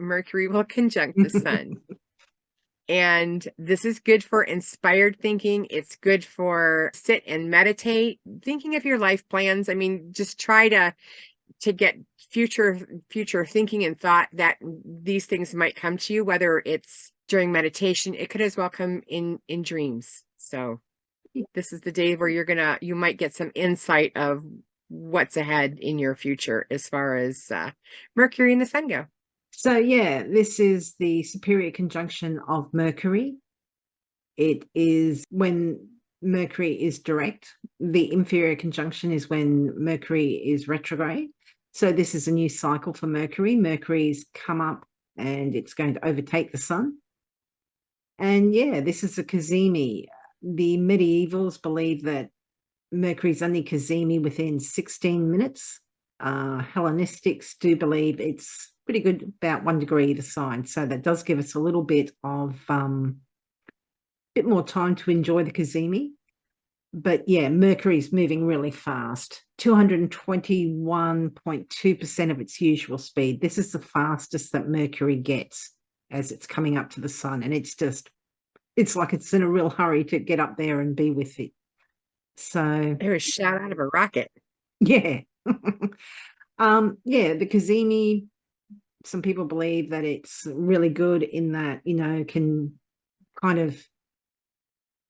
Mercury will conjunct the sun. And this is good for inspired thinking. It's good for sit and meditate, thinking of your life plans. I mean, just try to get future thinking and thought that these things might come to you, whether it's during meditation. It could as well come in dreams. So this is the day where you might get some insight of what's ahead in your future as far as Mercury and the sun go. So yeah, this is the superior conjunction of Mercury. It is when Mercury is direct. The inferior conjunction is when Mercury is retrograde. So this is a new cycle for Mercury. Mercury's come up and it's going to overtake the sun. And yeah, this is a Cazimi. The medievals believe that Mercury's only Cazimi within 16 minutes. Hellenistics do believe it's pretty good, about 1 degree either side. So that does give us a little bit of bit more time to enjoy the Cazimi. But yeah, Mercury's moving really fast, 221.2% of its usual speed. This is the fastest that Mercury gets as it's coming up to the sun. And it's like it's in a real hurry to get up there and be with it. So It was shot out of a rocket. Yeah. Yeah, the Cazimi, some people believe that it's really good in that, can kind of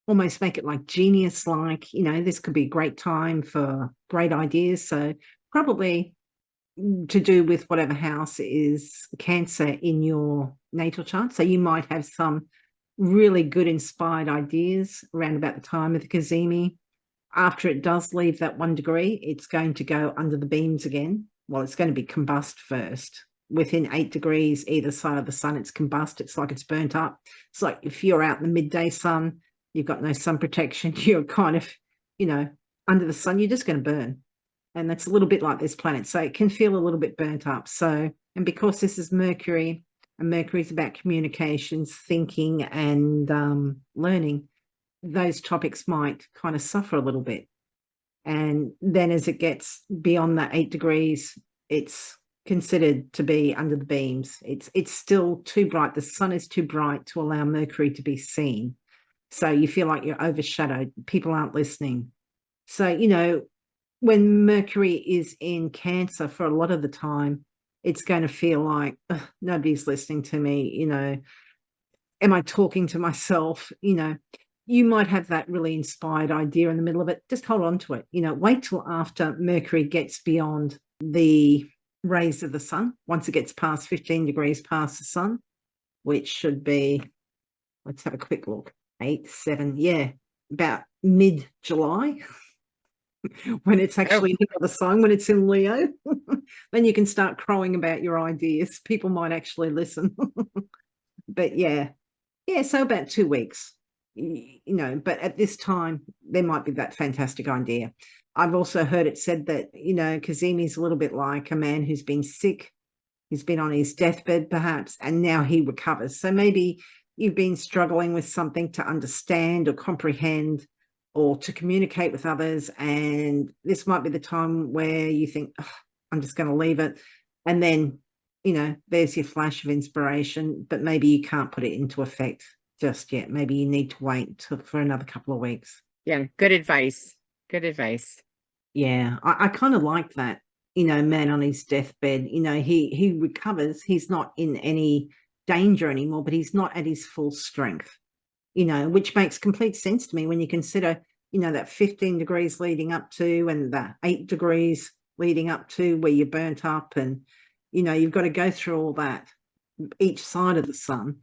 almost make it like genius-like, this could be a great time for great ideas. So probably to do with whatever house is Cancer in your natal chart. So you might have some really good inspired ideas around about the time of the Cazimi. After it does leave that 1 degree, it's going to go under the beams again. Well, it's going to be combust first. Within 8 degrees, either side of the sun, it's combust. It's like it's burnt up. It's like if you're out in the midday sun, you've got no sun protection, you're kind of, under the sun, you're just going to burn. And that's a little bit like this planet. So it can feel a little bit burnt up. So, and because this is Mercury, and Mercury's about communications, thinking, and learning, those topics might kind of suffer a little bit. And then as it gets beyond that 8 degrees, it's considered to be under the beams. It's still too bright. The sun is too bright to allow Mercury to be seen. So you feel like you're overshadowed. People aren't listening. So, when Mercury is in Cancer for a lot of the time, it's going to feel like nobody's listening to me. Am I talking to myself? You might have that really inspired idea in the middle of it. Just hold on to it. Wait till after Mercury gets beyond the rays of the sun. Once it gets past 15 degrees past the sun, which should be, let's have a quick look, 8, 7, yeah, about mid-July, when it's actually near the sun, when it's in Leo, then you can start crowing about your ideas. People might actually listen. But yeah, so about 2 weeks. But at this time, there might be that fantastic idea. I've also heard it said that, Cazimi's a little bit like a man who's been sick. He's been on his deathbed, perhaps, and now he recovers. So maybe you've been struggling with something to understand or comprehend or to communicate with others. And this might be the time where you think, I'm just going to leave it. And then, there's your flash of inspiration, but maybe you can't put it into effect just yet. Maybe you need to wait for another couple of weeks. Yeah, good advice. Good advice. Yeah, I kind of like that, man on his deathbed, he recovers. He's not in any danger anymore, but he's not at his full strength, which makes complete sense to me when you consider, that 15 degrees leading up to and the 8 degrees leading up to where you're burnt up and, you've got to go through all that each side of the sun.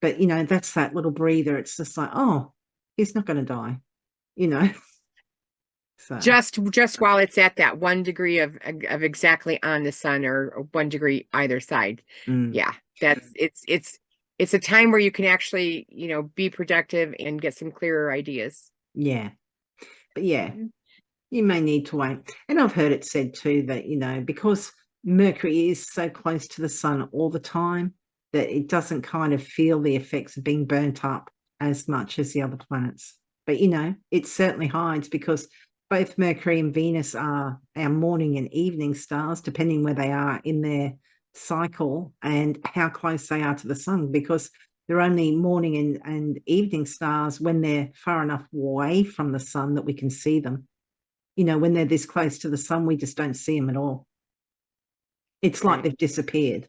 But, that's that little breather. It's just like, oh, he's not going to die, So just while it's at that 1 degree of exactly on the sun or 1 degree either side. Yeah, it's a time where you can actually, be productive and get some clearer ideas. Yeah. But yeah, you may need to wait. And I've heard it said too that, because Mercury is so close to the sun all the time, that it doesn't kind of feel the effects of being burnt up as much as the other planets. But, it certainly hides because both Mercury and Venus are our morning and evening stars, depending where they are in their cycle and how close they are to the sun, because they're only morning and evening stars when they're far enough away from the sun that we can see them. You know, when they're this close to the sun, we just don't see them at all. It's like Right. they've disappeared.